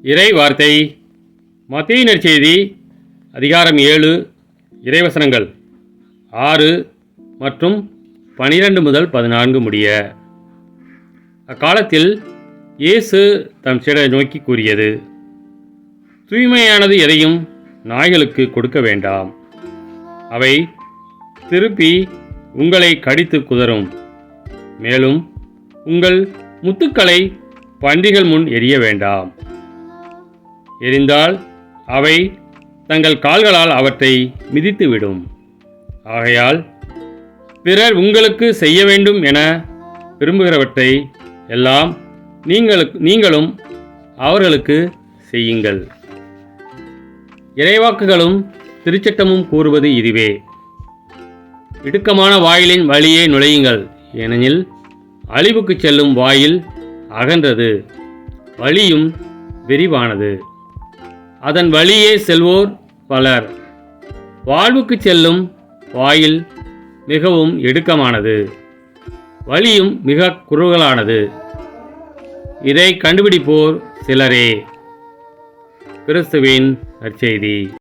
இறை வார்த்தை மத்தேயு நற்செய்தி அதிகாரம் 7 இறைவசனங்கள் 6 மற்றும் 12 முதல் 14 முடிய. அக்காலத்தில் இயேசு தம் சீடரை நோக்கி கூறியது: தூய்மையானது எதையும் நாய்களுக்கு கொடுக்க வேண்டாம். அவை திருப்பி உங்களை கடித்து குதறும். மேலும் உங்கள் முத்துக்களை பன்றிகள் முன் எறிய வேண்டாம். எறிந்தால் அவை தங்கள் கால்களால் அவற்றை மிதித்துவிடும். ஆகையால் பிறர் உங்களுக்கு செய்ய வேண்டும் என விரும்புகிறவற்றை எல்லாம் நீங்களும் அவர்களுக்கு செய்யுங்கள். இறைவாக்குகளும் திருச்சட்டமும் கூறுவது இதுவே: இடுக்கமான வாயிலின் வழியே நுழையுங்கள், ஏனெனில் அழிவுக்கு செல்லும் வாயில் அகன்றது, வழியும் விரிவானது, அதன் வழியே செல்வோர் பலர். வாழ்வுக்கு செல்லும் வாயில் மிகவும் இடுக்கமானது, வழியும் மிக குறுகலானது, இதை கண்டுபிடிப்போர் சிலரே. கிறிஸ்துவின் நற்செய்தி.